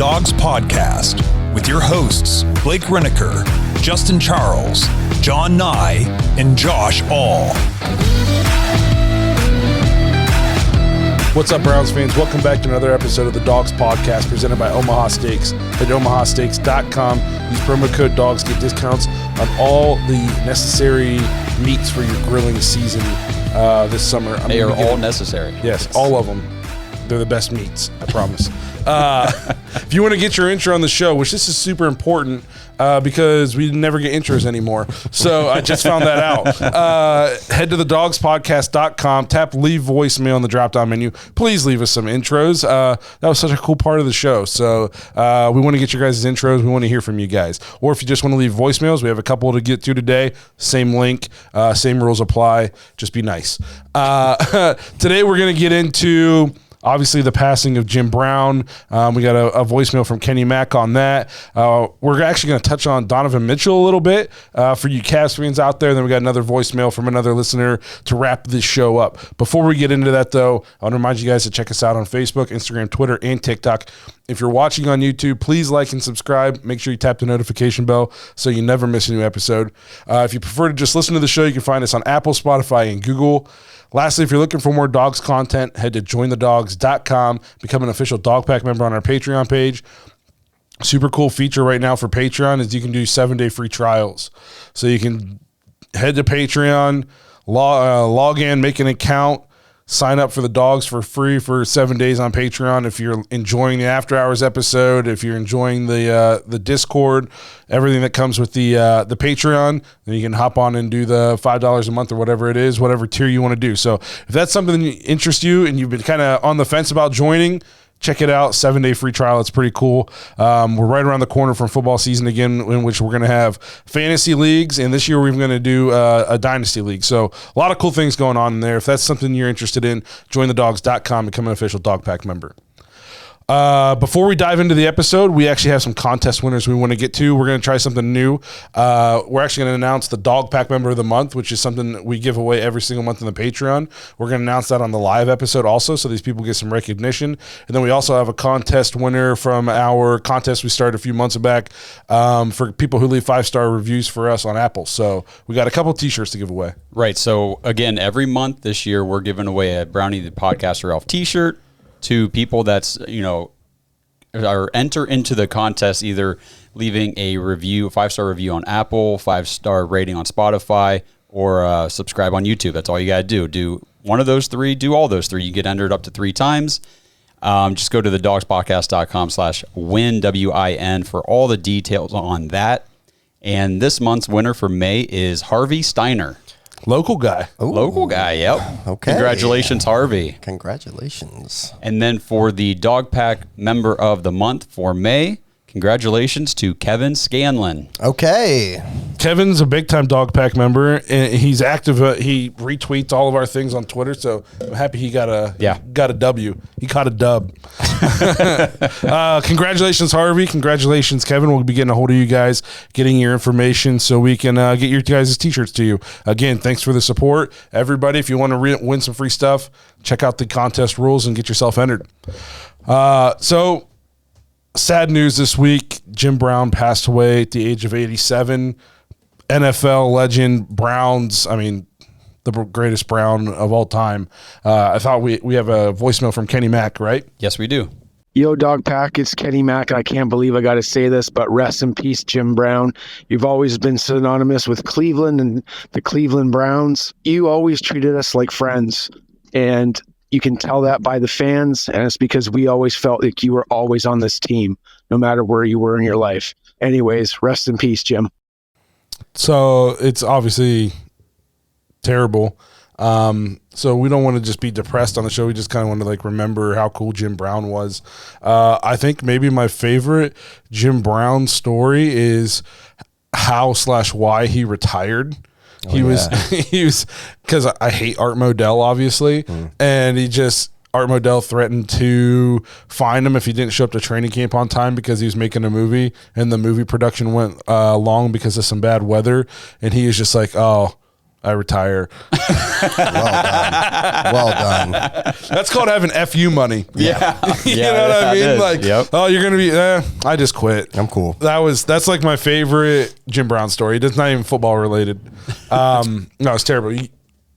Dawgs Podcast with your hosts, Blake Reneker, Justin Charles, John Nye, and Josh All. What's up, Browns fans? Welcome back to another episode of the Dawgs Podcast presented by Omaha Steaks. At omahasteaks.com, use promo code DAWGS, get discounts on all the necessary meats for your grilling season this summer. They are all necessary. Yes, all of them. They're the best meats, I promise. If you want to get your intro on the show, which this is super important because we never get intros anymore. So I just found that out. Head to the dawgspodcast.com, tap leave voicemail in the drop-down menu. Please leave us some intros. That was such a cool part of the show. So we want to get your guys' intros. We want to hear from you guys. Or if you just want to leave voicemails, we have a couple to get to today. Same link, same rules apply. Just be nice. Today we're going to get into... obviously, the passing of Jim Brown. We got a voicemail from Kenny Mack on that. We're actually going to touch on Donovan Mitchell a little bit for you Cavs fans out there. Then we got another voicemail from another listener to wrap this show up. Before we get into that, though, I want to remind you guys to check us out on Facebook, Instagram, Twitter, and TikTok. If you're watching on YouTube, please like and subscribe. Make sure you tap the notification bell so you never miss a new episode. If you prefer to just listen to the show, you can find us on Apple, Spotify, and Google. Lastly, if you're looking for more Dawgs content, head to jointhedawgs.com. Become an official Dog Pack member on our Patreon page. Super cool feature right now for Patreon is you can do 7-day free trials. So you can head to Patreon, log in, make an account, sign up for the Dawgs for free for 7 days on Patreon. If you're enjoying the After Hours episode, if you're enjoying the Discord, everything that comes with the Patreon, then you can hop on and do the $5 a month or whatever it is, whatever tier you want to do. So if that's something that interests you and you've been kind of on the fence about joining, check it out. 7-day free trial. It's pretty cool. We're right around the corner from football season again, in which we're going to have fantasy leagues, and this year we're going to do a dynasty league. So a lot of cool things going on in there. If that's something you're interested in, jointhedawgs.com, become an official Dog Pack member. Before we dive into the episode, we actually have some contest winners we want to get to. We're going to try something new. We're actually going to announce the Dog Pack Member of the Month, which is something that we give away every single month in the Patreon. We're going to announce that on the live episode also, so these people get some recognition. And then we also have a contest winner from our contest we started a few months back for people who leave 5-star reviews for us on Apple. So we got a couple t-shirts to give away. Right. So, again, every month this year, we're giving away a Brownie the Podcaster Elf t-shirt to people that's, or enter into the contest, either leaving a review, a 5-star review on Apple, 5-star rating on Spotify, or subscribe on YouTube. That's all you got to do. Do one of those three, do all those three. You get entered up to 3 times. Just go to the dawgspodcast.com/win, WIN, for all the details on that. And this month's winner for May is Harvey Steiner. Local guy. Ooh. Local guy, yep. Okay. Congratulations, Harvey. Congratulations. And then for the Dog Pack Member of the Month for May, congratulations to Kevin Scanlon. Okay. Kevin's a big-time Dog Pack member, and he's active. He retweets all of our things on Twitter, so I'm happy he got a W. He caught a dub. Congratulations, Harvey. Congratulations, Kevin. We'll be getting a hold of you guys, getting your information so we can get your guys' t-shirts to you. Again, thanks for the support. Everybody, if you want to win some free stuff, check out the contest rules and get yourself entered. So, sad news this week. Jim Brown passed away at the age of 87. NFL legend, Browns, the greatest Brown of all time. I thought we have a voicemail from Kenny Mack, right? Yes, we do. Yo, Dog Pack, it's Kenny Mack. I can't believe I got to say this, but rest in peace, Jim Brown. You've always been synonymous with Cleveland and the Cleveland Browns. You always treated us like friends, and you can tell that by the fans, and it's because we always felt like you were always on this team, no matter where you were in your life. Anyways, rest in peace, Jim. So it's obviously terrible. So we don't want to just be depressed on the show. We just kind of want to remember how cool Jim Brown was. I think maybe my favorite Jim Brown story is how/why he retired. He was because I hate Art Modell, obviously, and Art Modell threatened to fine him if he didn't show up to training camp on time because he was making a movie, and the movie production went long because of some bad weather, and he was just like, oh, I retire. Well done. That's called having FU money. Yeah. You know what I mean? is. Like, Yep. oh, you're gonna be. I just quit. I'm cool. That's like my favorite Jim Brown story. It's not even football related. No, it's terrible. You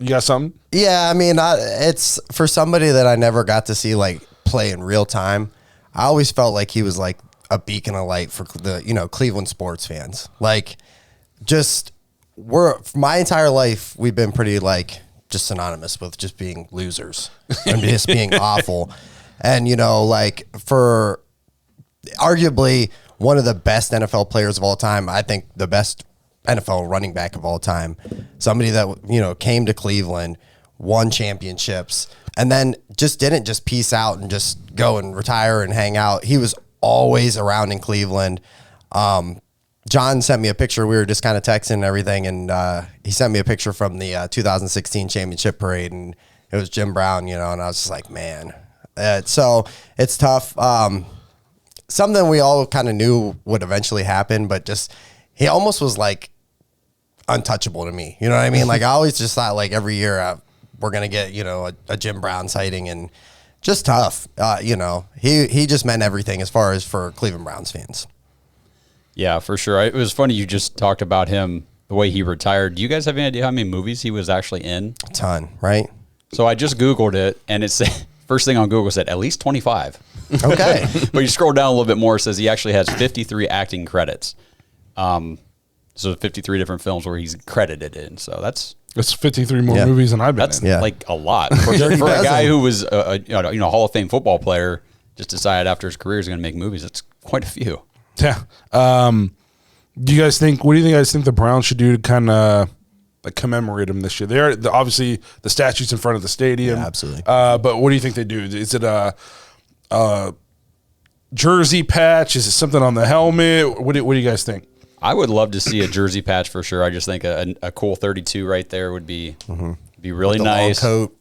got something? Yeah, I mean, it's for somebody that I never got to see like play in real time. I always felt like he was like a beacon of light for the Cleveland sports fans. Like, just my entire life we've been pretty like just synonymous with just being losers and just being awful. And like for arguably one of the best NFL players of all time, I think the best NFL running back of all time, somebody that came to Cleveland, won championships, and then didn't just peace out and just go and retire and hang out. He was always around in Cleveland. John sent me a picture. We were just kind of texting and everything, and he sent me a picture from the 2016 championship parade, and it was Jim Brown, and I was just like, man. So it's tough. Something we all kind of knew would eventually happen, but just he almost was like untouchable to me. You know what I mean? Like I always just thought like every year we're going to get, a Jim Brown sighting, and just tough. He just meant everything as far as for Cleveland Browns fans. Yeah, for sure. It was funny you just talked about him, the way he retired. Do you guys have any idea how many movies he was actually in? A ton, right? So I just Googled it, and it said, first thing on Google said at least 25. Okay. But you scroll down a little bit more, it says he actually has 53 acting credits. So 53 different films where he's credited in. So that's 53 more movies than I've been in. That's like a lot. For a guy who was a Hall of Fame football player, just decided after his career he's going to make movies. That's quite a few. Yeah. What do you guys think the Browns should do to kind of like commemorate him this year? Obviously the statue's in front of the stadium. Yeah, absolutely. But what do you think they do? Is it a jersey patch? Is it something on the helmet? What do you guys think? I would love to see a jersey patch for sure. I just think a cool 32 right there would be really nice. Long coat.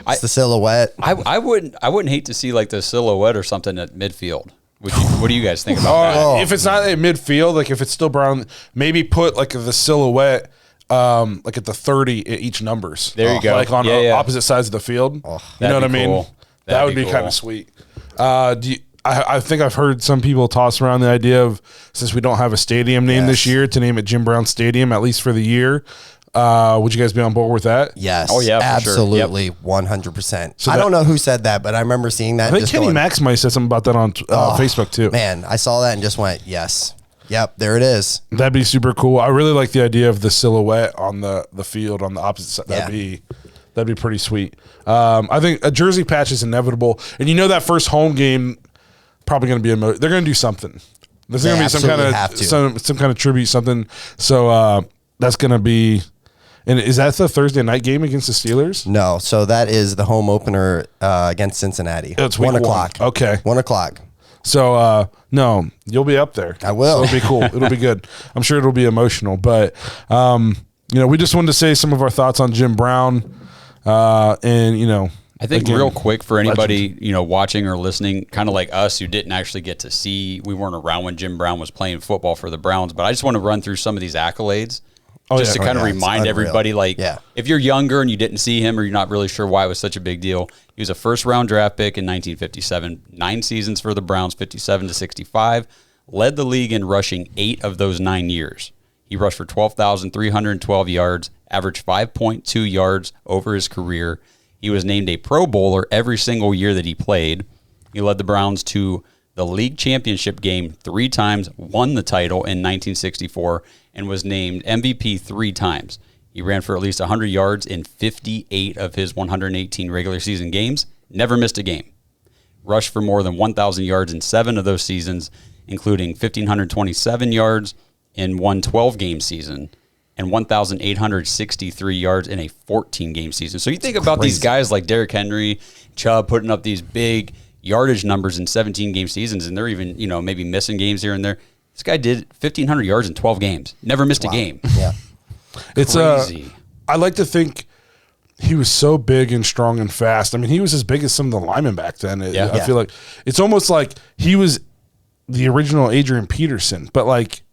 It's the silhouette. I wouldn't hate to see like the silhouette or something at midfield. What do you guys think about that? If it's not at midfield, like if it's still Brown, maybe put like the silhouette like at the 30 at each numbers. There you go. Like on opposite sides of the field. You know what I mean? Cool. That would be kind of sweet. I think I've heard some people toss around the idea of, since we don't have a stadium name this year, to name it Jim Brown Stadium, at least for the year. Would you guys be on board with that? Yes. Oh, yeah, for absolutely. Sure. 100%. So I don't know who said that, but I remember seeing that. I think Kenny Max might have said something about that on Facebook too. Man, I saw that and just went, yes. Yep, there it is. That'd be super cool. I really like the idea of the silhouette on the field on the opposite side. That'd be pretty sweet. I think a jersey patch is inevitable, and that first home game probably going to be they're going to do something. There's going to be some kind of tribute, something. So that's going to be. And is that the Thursday night game against the Steelers? No, so that is the home opener against Cincinnati. It's 1 o'clock. Okay, 1 o'clock. So no, you'll be up there. I will. So it'll be cool. It'll be good. I'm sure it'll be emotional. But we just wanted to say some of our thoughts on Jim Brown, and I think again, real quick for anybody, watching or listening, kind of like us who didn't actually get to see, we weren't around when Jim Brown was playing football for the Browns, but I just want to run through some of these accolades to kind of remind everybody, if you're younger and you didn't see him or you're not really sure why it was such a big deal, he was a first-round draft pick in 1957, 9 seasons for the Browns, 57 to 65, led the league in rushing 8 of those 9 years. He rushed for 12,312 yards, averaged 5.2 yards over his career. He was named a Pro Bowler every single year that he played. He led the Browns to the league championship game 3 times, won the title in 1964, and was named MVP 3 times. He ran for at least 100 yards in 58 of his 118 regular season games, never missed a game. Rushed for more than 1,000 yards in 7 of those seasons, including 1,527 yards in one 12-game season, and 1,863 yards in a 14-game season. So you think about these guys like Derrick Henry, Chubb, putting up these big yardage numbers in 17-game seasons, and they're even, maybe missing games here and there. This guy did 1,500 yards in 12 games. Never missed a game. Yeah. It's crazy. I like to think he was so big and strong and fast. I mean, he was as big as some of the linemen back then. I feel like it's almost like he was the original Adrian Peterson, but like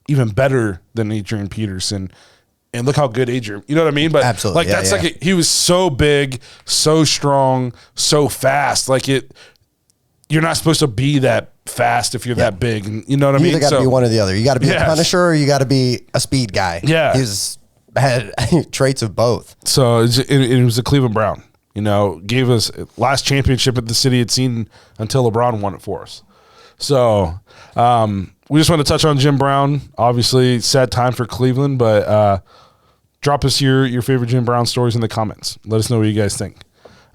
even better than Adrian Peterson. and look how good Adrian. You know what I mean? But Absolutely, like that's like he was so big, so strong, so fast. Like you're not supposed to be that fast if you're that big. And you know what I mean? You either got to be one or the other. You got to be a Punisher, or you got to be a speed guy. Yeah, he's had traits of both. So it was a Cleveland Brown. You know, gave us last championship that the city had seen until LeBron won it for us. So we just want to touch on Jim Brown. Obviously, sad time for Cleveland, but drop us your favorite Jim Brown stories in the comments. Let us know what you guys think.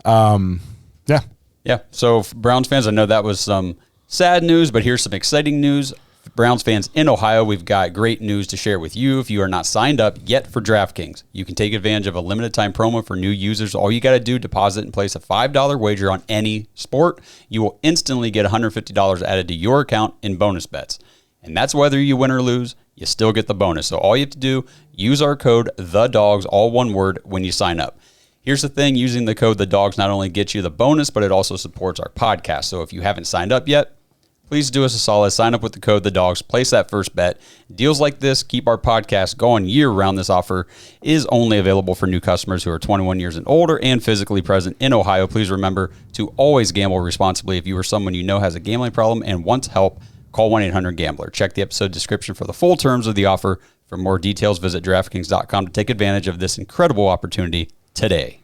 Yeah. Yeah. So Browns fans, I know that was some sad news, but here's some exciting news. Browns fans in Ohio, we've got great news to share with you. If you are not signed up yet for DraftKings, you can take advantage of a limited time promo for new users. All you got to do, deposit and place a $5 wager on any sport. You will instantly get $150 added to your account in bonus bets. And that's whether you win or lose, you still get the bonus. So all you have to do, use our code THEDOGS, all one word, when you sign up. Here's the thing, using the code THEDOGS not only gets you the bonus, but it also supports our podcast. So if you haven't signed up yet, please do us a solid. Sign up with the code THEDOGS. Place that first bet. Deals like this keep our podcast going year-round. This offer is only available for new customers who are 21 years and older and physically present in Ohio. Please remember to always gamble responsibly. If you or someone you know has a gambling problem and wants help, call 1-800-GAMBLER. Check the episode description for the full terms of the offer. For more details, visit DraftKings.com to take advantage of this incredible opportunity today.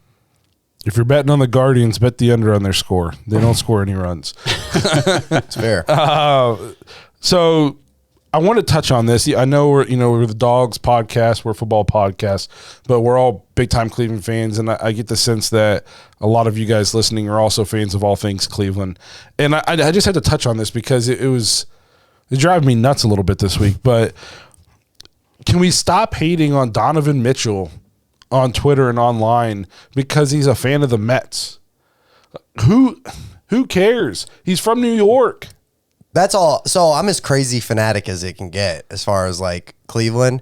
If you're betting on the Guardians, bet the under on their score. They don't score any runs. It's fair. So I want to touch on this. I know we're the Dawgs podcast, we're a football podcast, but we're all big time Cleveland fans, and I get the sense that a lot of you guys listening are also fans of all things Cleveland. And I just had to touch on this because it driving me nuts a little bit this week. But can we stop hating on Donovan Mitchell on Twitter and online because he's a fan of the Mets? Who cares? He's from New York. That's all. So I'm as crazy fanatic as it can get as far as like Cleveland.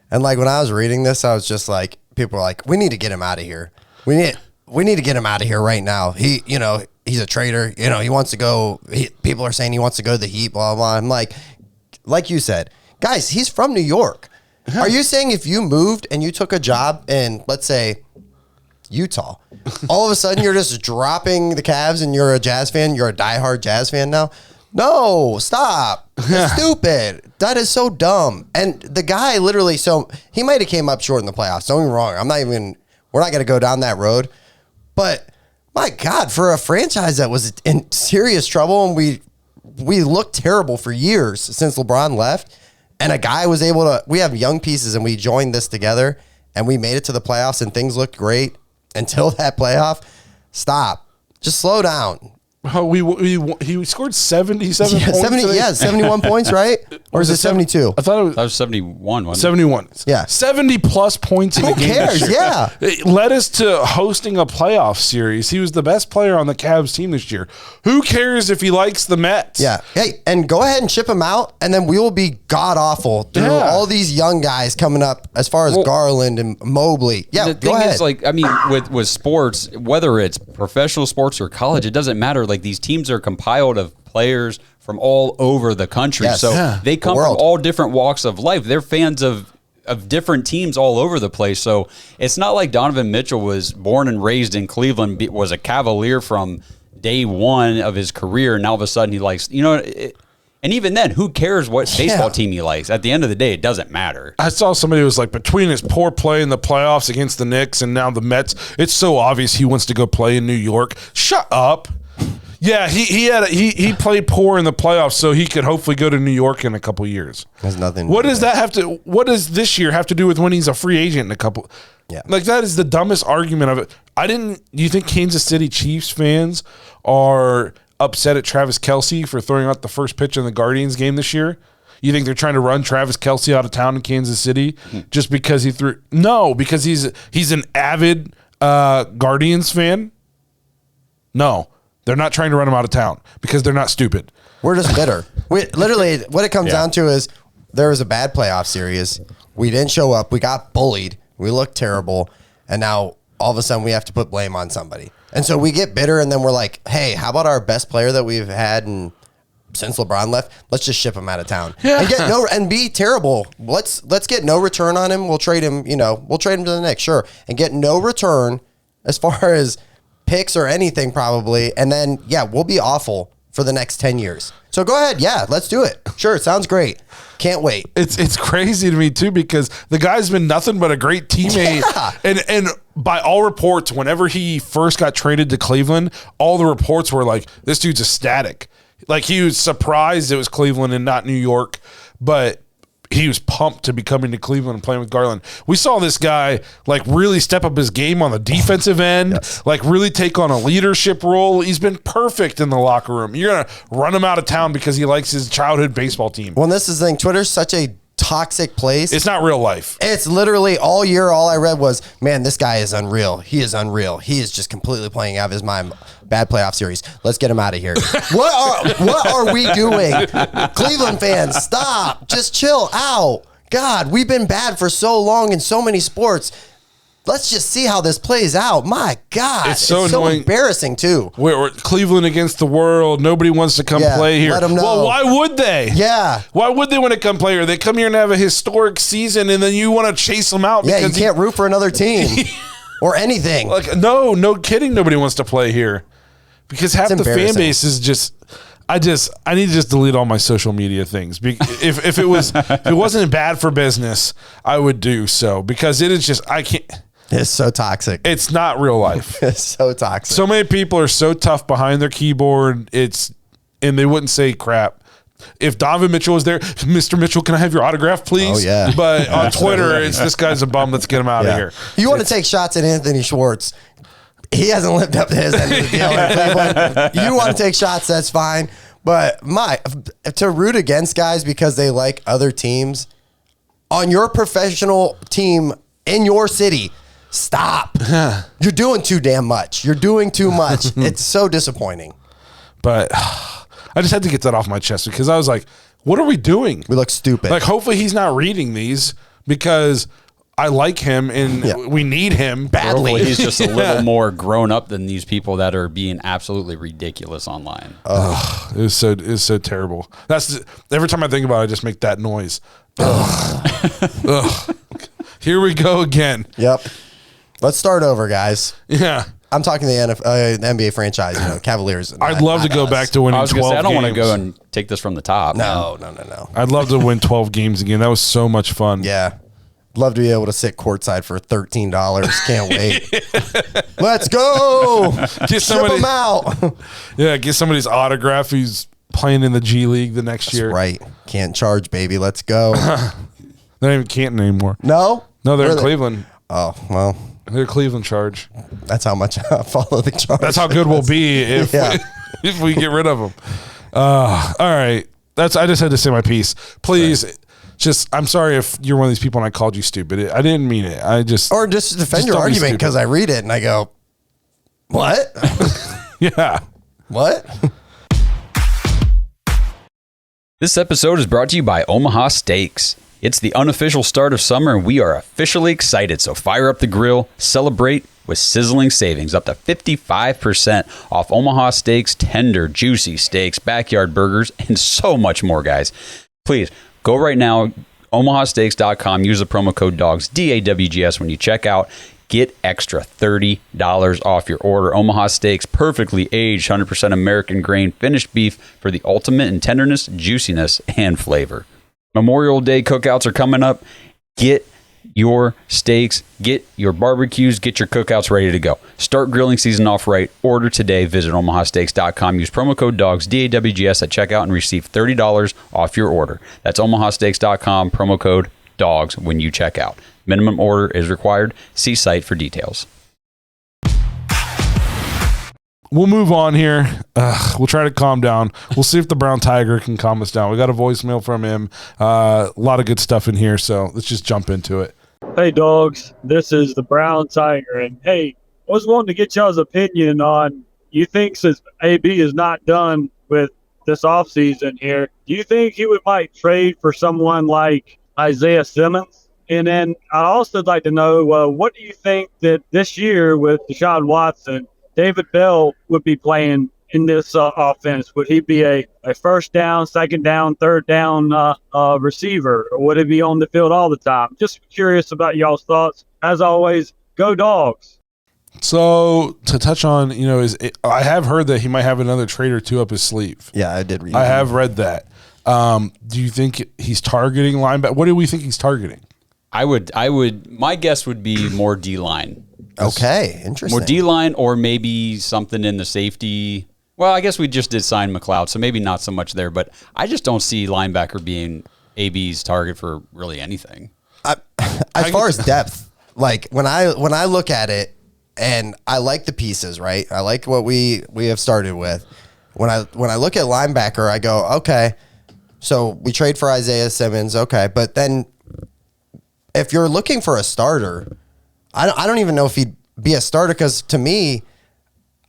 And like when I was reading this, I was just like, people were like, we need to get him out of here. We need to get him out of here right now. He's a traitor. He wants to go. People are saying he wants to go to the Heat, blah, blah. I'm like you said, guys, he's from New York. Are you saying if you moved and you took a job in, let's say, Utah, all of a sudden you're just dropping the Cavs and you're a Jazz fan? You're a diehard Jazz fan now? No, stop. That's stupid. That is so dumb. And the guy literally, so he might have came up short in the playoffs. Don't get me wrong. We're not going to go down that road. But my God, for a franchise that was in serious trouble and we looked terrible for years since LeBron left, and a guy was able to, we have young pieces and we joined this together and we made it to the playoffs and things looked great until that playoff. Stop. Just slow down. Oh, he scored 77 points. 71 points, right? Or is it 72? I thought it was 71, wasn't it? 71. Yeah. 70 plus points in the game. Who cares? Yeah. It led us to hosting a playoff series. He was the best player on the Cavs team this year. Who cares if he likes the Mets? Yeah. Hey, and go ahead and ship him out, and then we will be god awful through all these young guys coming up as far as Garland and Mobley. Yeah, the thing is, like, I mean, with sports, whether it's professional sports or college, it doesn't matter. Like, these teams are compiled of players from all over the country. Yes. So they come from all different walks of life. They're fans of different teams all over the place. So it's not like Donovan Mitchell was born and raised in Cleveland, was a Cavalier from day one of his career, and now all of a sudden he likes, and even then, who cares what baseball team he likes? At the end of the day, it doesn't matter. I saw somebody who was like, between his poor play in the playoffs against the Knicks and now the Mets, it's so obvious he wants to go play in New York. Shut up. Yeah, he played poor in the playoffs so he could hopefully go to New York in a couple years. There's nothing. What does this year have to do with when he's a free agent in a couple? Yeah. Like, that is the dumbest argument of it. Do you think Kansas City Chiefs fans are upset at Travis Kelce for throwing out the first pitch in the Guardians game this year? You think they're trying to run Travis Kelce out of town in Kansas City just because he threw? No, because he's an avid Guardians fan. No, they're not trying to run him out of town because they're not stupid. We're just bitter. Literally, what it comes down to is there was a bad playoff series. We didn't show up. We got bullied. We looked terrible. And now all of a sudden we have to put blame on somebody. And so we get bitter, and then we're like, hey, how about our best player that we've had in since LeBron left, let's just ship him out of town and get and be terrible. Let's get no return on him. We'll trade him, we'll trade him to the Knicks, sure, and get no return as far as picks or anything probably. And then, we'll be awful for the next 10 years. So go ahead. Yeah, let's do it. Sure. Sounds great. Can't wait. It's crazy to me too, because the guy's been nothing but a great teammate. Yeah. And by all reports, whenever he first got traded to Cleveland, all the reports were like, this dude's ecstatic. Like, he was surprised it was Cleveland and not New York, but he was pumped to be coming to Cleveland and playing with Garland. We saw this guy like really step up his game on the defensive end, like really take on a leadership role. He's been perfect in the locker room. You're going to run him out of town because he likes his childhood baseball team. Well, this is the thing. Twitter's such a toxic place. It's not real life. It's literally all year, all I read was, man, this guy is unreal. He is unreal. He is just completely playing out of his mind. Bad playoff series. Let's get him out of here. What are we doing? Cleveland fans, stop. Just chill out. God, we've been bad for so long in so many sports. Let's just see how this plays out. My God. It's so annoying. Embarrassing, too. We're Cleveland against the world. Nobody wants to come play here. Let them know. Well, why would they? Yeah. Why would they want to come play here? They come here and have a historic season, and then you want to chase them out. Yeah, because you can't root for another team or anything. Like, no kidding. Nobody wants to play here because half the fan base is just. I need to just delete all my social media things. If it wasn't bad for business, I would do so, because it is just, I can't. It's so toxic. It's not real life. It's so toxic. So many people are so tough behind their keyboard. And they wouldn't say crap. If Donovan Mitchell was there, Mr. Mitchell, can I have your autograph, please? Oh, yeah. But on Twitter, it's this guy's a bum. Let's get him out of here. You want to take shots at Anthony Schwartz. He hasn't lived up to his end of the deal in Cleveland. You want to take shots, that's fine. But to root against guys because they like other teams on your professional team in your city, stop. You're doing too damn much. You're doing too much. It's so disappointing. But I just had to get that off my chest, because I was like, what are we doing? We look stupid. Like, hopefully he's not reading these, because I like him and we need him badly. Hopefully he's just a little more grown up than these people that are being absolutely ridiculous online. It was so terrible. Every time I think about it, I just make that noise. Ugh. Here we go again. Yep. Let's start over, guys. Yeah. I'm talking the NBA franchise, Cavaliers. I'd love to go back to winning 12 games. I don't want to go and take this from the top. No. I'd love to win 12 games again. That was so much fun. Yeah. Love to be able to sit courtside for $13. Can't wait. Let's go. Get somebody them out. Yeah, get somebody's autograph who's playing in the G League the next year. Right. Can't charge, baby. Let's go. They're not even Canton anymore. No? No, they're in Cleveland. Oh, well. They're Cleveland Charge. That's how much I follow the Charge. That's how good we'll be if we get rid of them. All right. I just had to say my piece. Please, I'm sorry if you're one of these people and I called you stupid. I didn't mean it. Or just defend your argument, because I read it and I go, what? Yeah. What? This episode is brought to you by Omaha Steaks. It's the unofficial start of summer, and we are officially excited. So fire up the grill, celebrate with sizzling savings, up to 55% off Omaha Steaks, tender, juicy steaks, backyard burgers, and so much more, guys. Please go right now, omahasteaks.com. Use the promo code DAWGS, DAWGS, when you check out. Get extra $30 off your order. Omaha Steaks, perfectly aged, 100% American grain, finished beef for the ultimate in tenderness, juiciness, and flavor. Memorial Day cookouts are coming up. Get your steaks, get your barbecues, get your cookouts ready to go. Start grilling season off right. Order today. Visit omahasteaks.com. Use promo code DAWGS, DAWGS at checkout, and receive $30 off your order. That's omahasteaks.com, promo code DAWGS when you check out. Minimum order is required. See site for details. We'll move on here. We'll try to calm down. We'll see if the Brown Tiger can calm us down. We got a voicemail from him. A lot of good stuff in here, so let's just jump into it. Hey, dogs. This is the Brown Tiger. And, hey, I was wanting to get y'all's opinion on, you think since AB is not done with this offseason here, do you think he might trade for someone like Isaiah Simmons? And then I'd also like to know, what do you think that this year with Deshaun Watson, David Bell would be playing in this offense? Would he be a first down, second down, third down receiver, or would he be on the field all the time? Just curious about y'all's thoughts. As always, go Dogs. So to touch on, I have heard that he might have another trade or two up his sleeve. Yeah, I did read. I have read that. Do you think he's targeting linebacker? What do we think he's targeting? I would. My guess would be more D-line. Okay, interesting. More D-line, or maybe something in the safety. Well, I guess we just did sign McLeod, so maybe not so much there. But I just don't see linebacker being AB's target for really anything. As far as depth, like when I look at it, and I like the pieces, right? I like what we have started with. When I look at linebacker, I go, okay, so we trade for Isaiah Simmons, okay, but then if you're looking for a starter, I don't even know if he'd be a starter, because to me,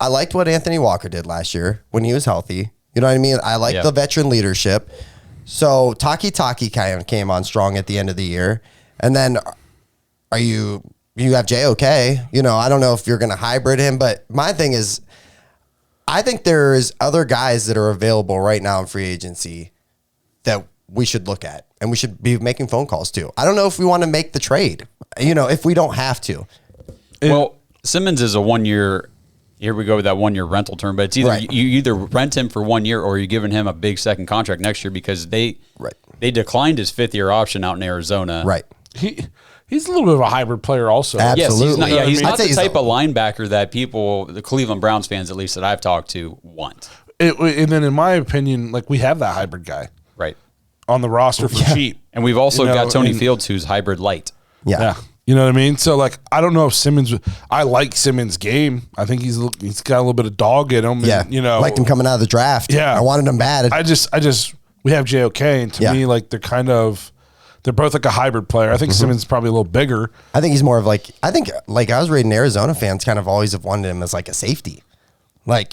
I liked what Anthony Walker did last year when he was healthy. You know what I mean? I like the veteran leadership. So Taki kind of came on strong at the end of the year, and then you have JOK. I don't know if you're going to hybrid him, but my thing is, I think there's other guys that are available right now in free agency that we should look at, and we should be making phone calls to. I don't know if we want to make the trade, if we don't have to. Well, Simmons is a 1 year. Here we go with that 1 year rental term, but it's either you either rent him for 1 year or you're giving him a big second contract next year, because they declined his 5th year option out in Arizona. Right. He's a little bit of a hybrid player also. Absolutely. Yes, he's not I'd the say type of linebacker that people, the Cleveland Browns fans at least that I've talked to, want. And then in my opinion, like, we have that hybrid guy Right. on the roster for cheap. And we've also got Tony Fields, who's hybrid light. Yeah. You know what I mean? So, like, I don't know if I like Simmons' game. I think he's got a little bit of dog in him. Yeah. And, liked him coming out of the draft. Yeah. I wanted him bad. We have JOK, and to me, like, they're both like a hybrid player. I think Simmons is probably a little bigger. I think he's more of like I was reading Arizona fans kind of always have wanted him as like a safety. Like,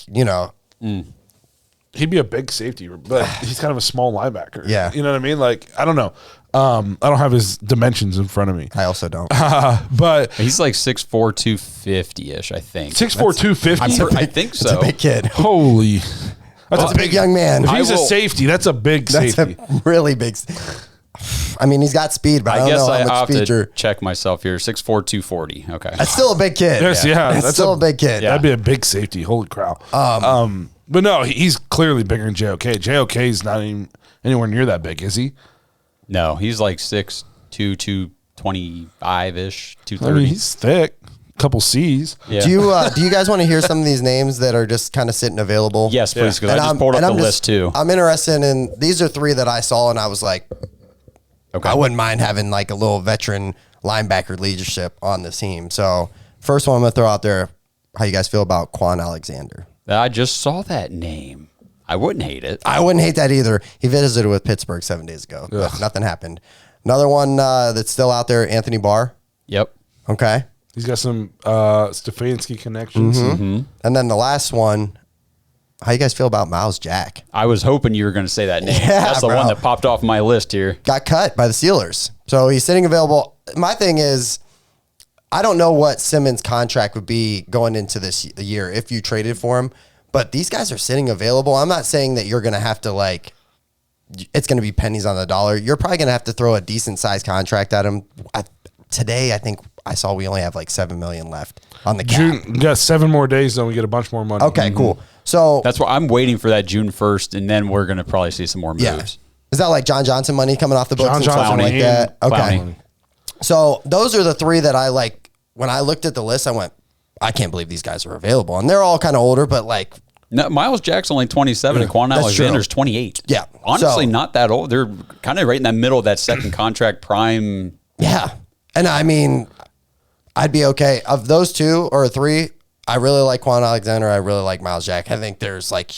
He'd be a big safety, but he's kind of a small linebacker. Yeah. You know what I mean? Like, I don't know. I don't have his dimensions in front of me. I also don't. But He's like 6'4", 250-ish, I think. 6'4", 250? I think so. It's a big kid. Holy. That's a big young man. If he's a safety, that's a big That's safety. a really big. I mean, he's got speed, but I don't guess know how I much have speed to check myself here. 6'4", 240. Okay. That's still a big kid. Yes, That's still a big kid. That'd be a big safety. Holy cow. But no, he's clearly bigger than JOK. JOK is not even anywhere near that big, is he? No, he's like 6'2", 225-ish, 230. I mean, he's thick. Couple C's. Yeah. Do you guys want to hear some of these names that are just kind of sitting available? Yes, please, because And I just pulled up the list too. I'm interested in these are 3 that I saw, and I was like, Okay. I wouldn't mind having like a little veteran linebacker leadership on the team. So first one I'm gonna throw out there: how you guys feel about Quan Alexander? I just saw that name. I wouldn't hate it. I wouldn't hate that either. He visited with Pittsburgh 7 days ago. But nothing happened. Another one that's still out there: Anthony Barr. Yep. Okay. He's got some Stefanski connections. And then the last one, how you guys feel about Miles Jack? I was hoping you were going to say that name. Yeah, That's the bro. one that popped off my list here. Got cut by the Steelers. So he's sitting available. My thing is, I don't know what Simmons' contract would be going into this year if you traded for him, but these guys are sitting available. I'm not saying that you're going to have to it's going to be pennies on the dollar. You're probably going to have to throw a decent sized contract at him. Today, I think I saw we only have like $7 million left on the cap. We got 7 more days, then we get a bunch more money. Okay, cool. So That's why I'm waiting for that June 1st, and then we're going to probably see some more moves. yeah, is that like John Johnson money coming off the books John and Johnson something like and that? Okay. Clowney. So those are the 3 that I like. When I looked at the list, I went, I can't believe these guys are available, and they're all kind of older, but like. No, Miles Jack's only 27 and Quan That's Alexander's true. 28. Yeah. Honestly, So- not that old. They're kind of right in that middle of that second contract prime. Yeah. And I mean, I'd be okay. Of those 2 or 3, I really like Quan Alexander. I really like Miles Jack. I think there's like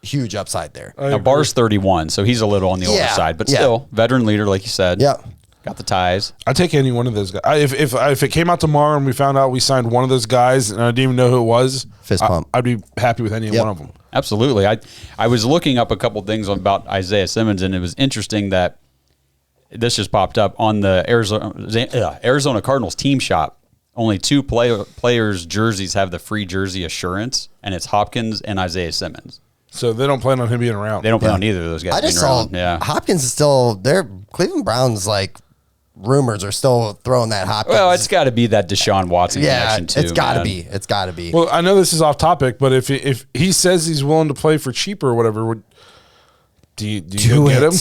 huge upside there. Now, Barr's 31, so he's a little on the older Yeah, side, but yeah. still, veteran leader, like you said. Yeah. Got the ties. I'd take any one of those guys. If it came out tomorrow and we found out we signed one of those guys and I didn't even know who it was, Fist pump. I'd be happy with any Yep. one of them. Absolutely. I was looking up a couple things about Isaiah Simmons, and it was interesting that this just popped up on the Arizona Cardinals team shop. only two players' jerseys have the free jersey assurance, and it's Hopkins and Isaiah Simmons. So they don't plan on him being around. They don't plan on either of those guys I just being saw around. Yeah. Hopkins is still there. Cleveland Browns, like, rumors are still throwing that Hopkins. Well, it's got to be be Deshaun Watson connection too. it's got to man. be. It's got to be. Well, I know this is off topic, but if he says he's willing to play for cheaper or whatever, do you get him?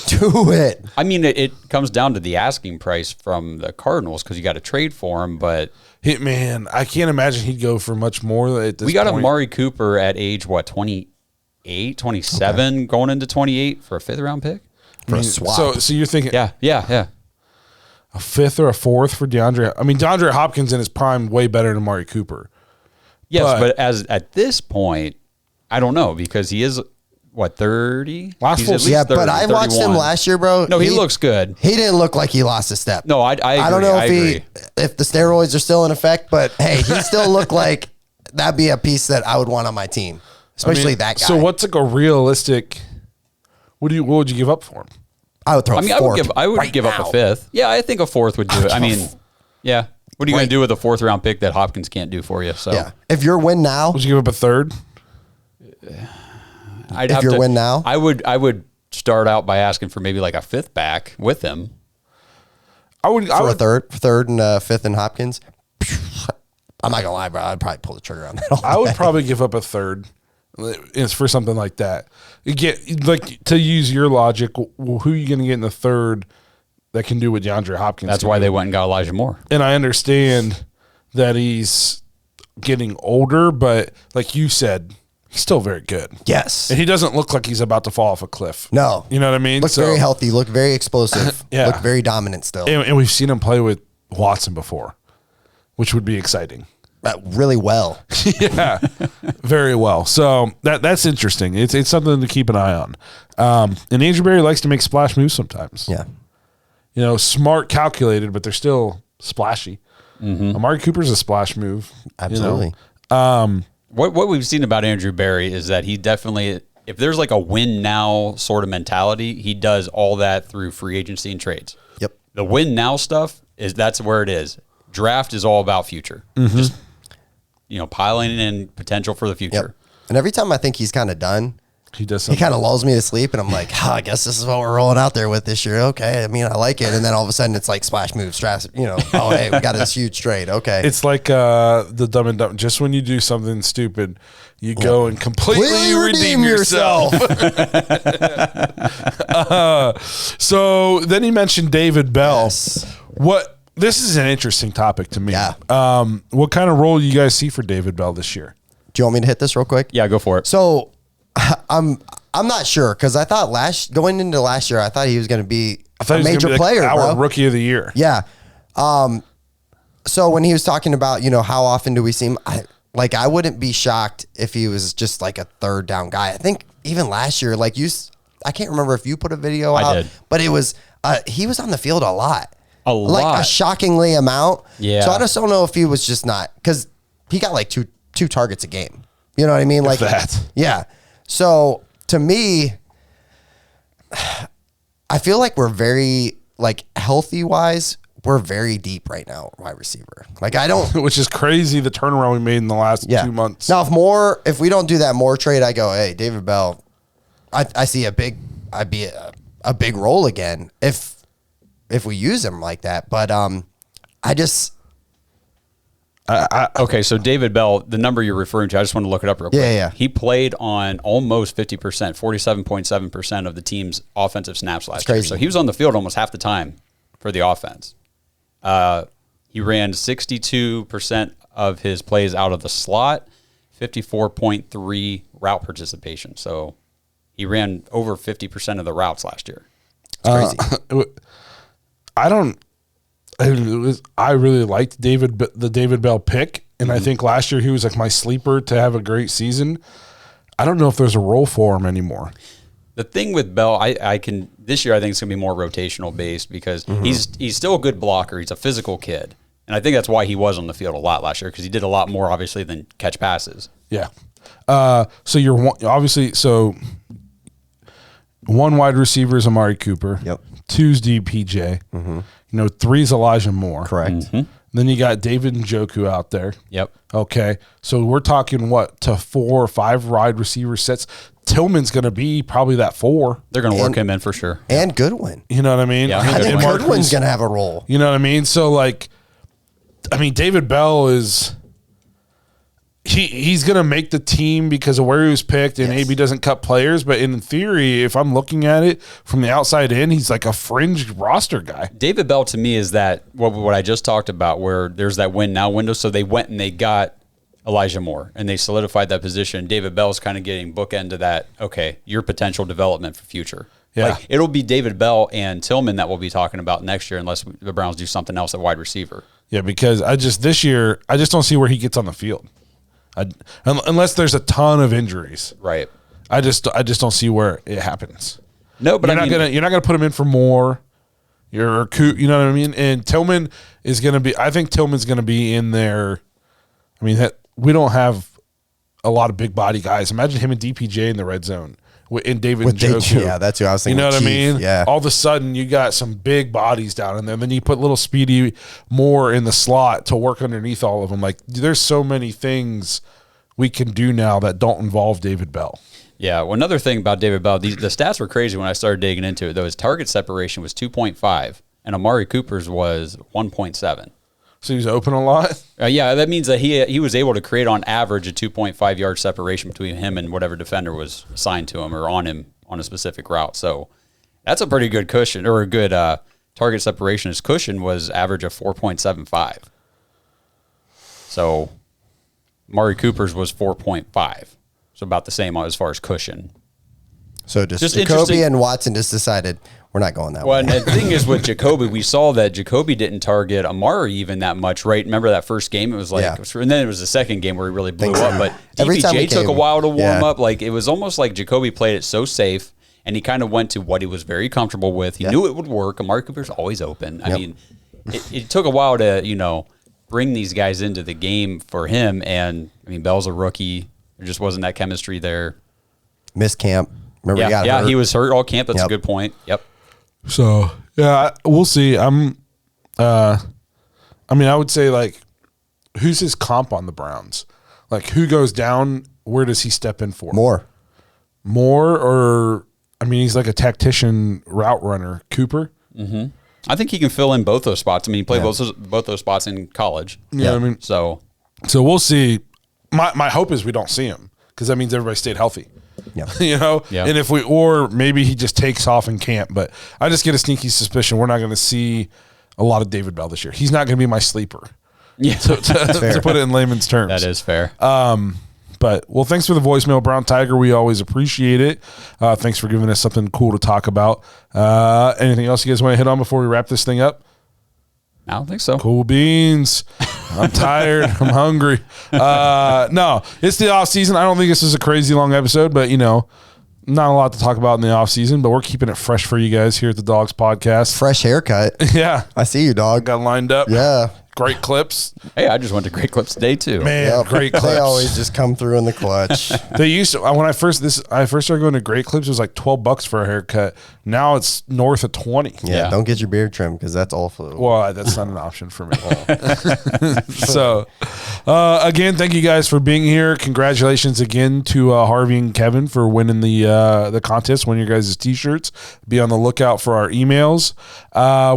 Do it. I mean, it comes down to the asking price from the Cardinals because you got to trade for him, but Man, I can't imagine he'd go for much more at this we got point. Amari Cooper at age, 28, 27, going into 28 for a 5th-round pick? For a swap. So you're thinking Yeah. a 5th or a 4th for DeAndre? I mean, DeAndre Hopkins in his prime way better than Amari Cooper. Yes, But- but at this point, I don't know because he is, 30? Last He's full at season. least Yeah, but 30, I watched him 31. last year, bro. No, he looks good. He didn't look like he lost a step. No, I agree. I don't know I agree. if the steroids are still in effect, but hey, he still looked like that'd be a piece that I would want on my team, especially that guy. So what's like a realistic? What would you give up for him? I would throw. I mean, I would give up a 5th. Yeah, I think a 4th would do it. I mean, yeah. What are you going to do with a 4th-round pick that Hopkins can't do for you? So Yeah, if you're win now, Would you give up a 3rd? I'd if have you're to win now? I would start out by asking for maybe like a 5th back with him. I would. for a third and a 5th in Hopkins. I'm not gonna lie, bro. I'd probably pull the trigger on that. all I would day. probably give up a 3rd. It's for something like that. You get like to use your logic. Well, who are you going to get in the 3rd that can do what DeAndre Hopkins? That's can why do? they went and got Elijah Moore. And I understand that he's getting older, but like you said, he's still very good. Yes. And he doesn't look like he's about to fall off a cliff. No. You know what I mean? Look very healthy. Look very explosive. Yeah. Look very dominant still. And we've seen him play with Watson before, which would be exciting. Really well. Yeah, very well. So that's interesting. It's something to keep an eye on. And Andrew Berry likes to make splash moves sometimes. Yeah. You know, smart, calculated, but they're still splashy. Amari Cooper's a splash move. Absolutely. You know? What we've seen about Andrew Berry is that he definitely, if there's like a win now sort of mentality, he does all that through free agency and trades. Yep. The win now stuff that's where it is. Draft is all about future. Just piling in potential for the future. Yep. And every time I think he's kind of done, He does he something. kind of lulls me to sleep, and I'm like, I guess this is what we're rolling out there with this year. Okay, I mean, I like it, and then all of a sudden it's like splash moves, oh hey, we got this huge trade. Okay, It's like the Dumb and Dumb. Just when you do something stupid, you go and completely redeem yourself. So then he mentioned David Bell. Yes. This is an interesting topic to me. Yeah. What kind of role do you guys see for David Bell this year? Do you want me to hit this real quick? Yeah, go for it. So I'm not sure because I thought going into last year, I thought he was going to be I thought a he was major gonna be player, our bro. rookie of the year. Yeah. So when he was talking about, how often do we see him, I wouldn't be shocked if he was just like a 3rd down guy. I think even last year, I can't remember if you put a video out, did. but it was, he was on the field a lot. A Like lot. a shockingly amount. Yeah. So I just don't know if he was just not, because he got like two targets a game. You know what I mean? Like that. Yeah. So to me, I feel like we're very, healthy wise, we're very deep right now, wide receiver. I don't. Which is crazy, the turnaround we made in the last 2 months. Now, if we don't do that more trade, I go, hey, David Bell, I see a big role again if we use him like that. But I just. Okay, so David Bell, the number you're referring to, I just want to look it up real quick. Yeah. He played on almost 50%, 47.7% of the team's offensive snaps last year. crazy. So he was on the field almost half the time for the offense. He ran 62% of his plays out of the slot, 54.3 route participation. So he ran over 50% of the routes last year. It's crazy. I really liked the David Bell pick, and I think last year he was like my sleeper to have a great season. I don't know if there's a role for him anymore. The thing with Bell, this year I think it's going to be more rotational based because he's still a good blocker. He's a physical kid. And I think that's why he was on the field a lot last year because he did a lot more, obviously, than catch passes. Yeah. So you're one wide receiver is Amari Cooper. Yep. 2's DPJ. 3's Elijah Moore. Correct. Then you got David Njoku out there. Yep. Okay. So we're talking what, to 4 or 5 wide receiver sets. Tillman's going to be probably that 4. They're going to work him in for sure. And Goodwin. You know what I mean? Yeah, I think And Goodwin's going to have a role. You know what I mean? So, like, I mean, David Bell is he's going to make the team because of where he was picked, and AB doesn't cut players. But in theory, if I'm looking at it from the outside in, he's like a fringe roster guy. David Bell to me is that what I just talked about, where there's that win now window. So they went and they got Elijah Moore, and they solidified that position. David Bell's kind of getting bookend to that. Okay, your potential development for future. Yeah. Like, it'll be David Bell and Tillman that we'll be talking about next year, unless the Browns do something else at wide receiver. Yeah, because this year I just don't see where he gets on the field, unless there's a ton of injuries. Right. I just don't see where it happens. No, but you're not gonna put him in for more. You know what I mean? And Tillman is gonna be. I think Tillman's gonna be in there. I mean, we don't have a lot of big body guys. Imagine him and DPJ in the red zone. And David Njoku. Yeah, that's who I was thinking. You know what I mean? Yeah. All of a sudden, you got some big bodies down in there. Then you put little Speedy Moore in the slot to work underneath all of them. Like, there's so many things we can do now that don't involve David Bell. Yeah. Well, another thing about David Bell, the stats were crazy when I started digging into it. Though his target separation was 2.5, and Amari Cooper's was 1.7. So he's open a lot. Yeah, that means that he was able to create on average a 2.5 yard separation between him and whatever defender was assigned to him or on him on a specific route. So that's a pretty good cushion, or a good target separation. His cushion was average of 4.75. So Amari Cooper's was 4.5. So about the same as far as cushion. So just Just Jacoby interesting. and Watson just decided we're not going that Well, way. and the thing is with Jacoby, we saw that Jacoby didn't target Amari even that much, right? Remember that first game? It was like, Yeah. and then it was the second game where he really blew Think so. up. But Every time he DPJ took a came- while to warm Yeah. up. Like, it was almost like Jacoby played it so safe, and he kind of went to what he was very comfortable with. He knew it would work. Amari Cooper's always open. I mean, it took a while to, bring these guys into the game for him. And, I mean, Bell's a rookie. There just wasn't that chemistry there. Missed camp. Remember, he got hurt. He was hurt all camp. That's a Yep. good point. Yep. So yeah, we'll see. I would say, like, who's his comp on the Browns? Like, who goes down? Where does he step in for? More. Or I mean, he's like a tactician route runner. Cooper. I think he can fill in both those spots. I mean, he played both those spots in college. You know what I mean? So we'll see. My hope is we don't see him, because that means everybody stayed healthy. Yeah. Yeah. And or maybe he just takes off in camp. But I just get a sneaky suspicion we're not going to see a lot of David Bell this year. He's not going to be my sleeper. yeah, To put it in layman's terms. that is fair. But, well, thanks for the voicemail, Brown Tiger. We always appreciate it. Thanks for giving us something cool to talk about. Anything else you guys want to hit on before we wrap this thing up? I don't think so. Cool beans. I'm tired. I'm hungry. No, it's the off season. I don't think this is a crazy long episode, but not a lot to talk about in the off season, but we're keeping it fresh for you guys here at the Dawgs Podcast. Fresh haircut. Yeah. I see you, dog. Got lined up. Yeah. Great clips. Hey, I just went to Great Clips today too. Man, Yep. great clips. They always just come through in the clutch. They used to, when I first started going to Great Clips, it was like $12 for a haircut. Now it's north of 20. Yeah. Yeah. Don't get your beard trimmed because that's awful. Well, that's not an option for me. So, again, thank you guys for being here. Congratulations again to Harvey and Kevin for winning the contest, winning your guys' t-shirts. Be on the lookout for our emails.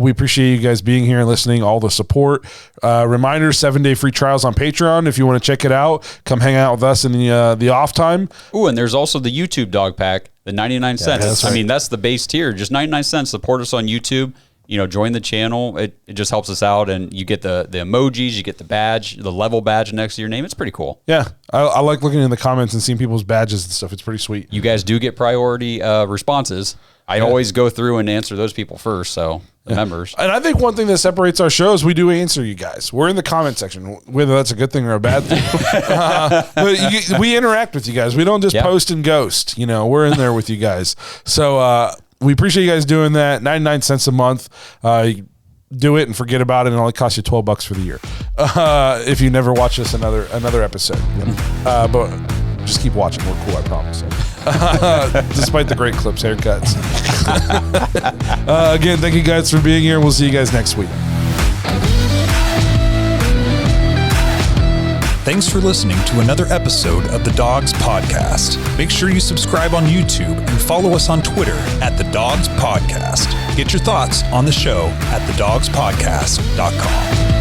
We appreciate you guys being here and listening, all the support. Reminder, 7-day free trials on Patreon. If you want to check it out, come hang out with us in the off time. Ooh, and there's also the YouTube dog pack, the 99 cents. that's I right. mean, that's the base tier, just 99 cents. Support us on YouTube. Join the channel. It just helps us out, and you get the emojis, you get the badge, the level badge next to your name. It's pretty cool. Yeah, I like looking in the comments and seeing people's badges and stuff. It's pretty sweet. You guys do get priority responses. I always go through and answer those people first, so the members. And I think one thing that separates our shows, we do answer you guys. We're in the comment section, whether that's a good thing or a bad thing. But we interact with you guys. We don't just post and ghost. We're in there with you guys. So we appreciate you guys doing that. 99 cents a month. Do it and forget about it. It only costs you $12 for the year. If you never watch us another episode. But just keep watching. We're cool, I promise. Despite the great clips, haircuts. Again, thank you guys for being here. We'll see you guys next week. Thanks for listening to another episode of the Dawgs Podcast. Make sure you subscribe on YouTube and follow us on Twitter at the Dawgs Podcast. Get your thoughts on the show at thedawgspodcast.com.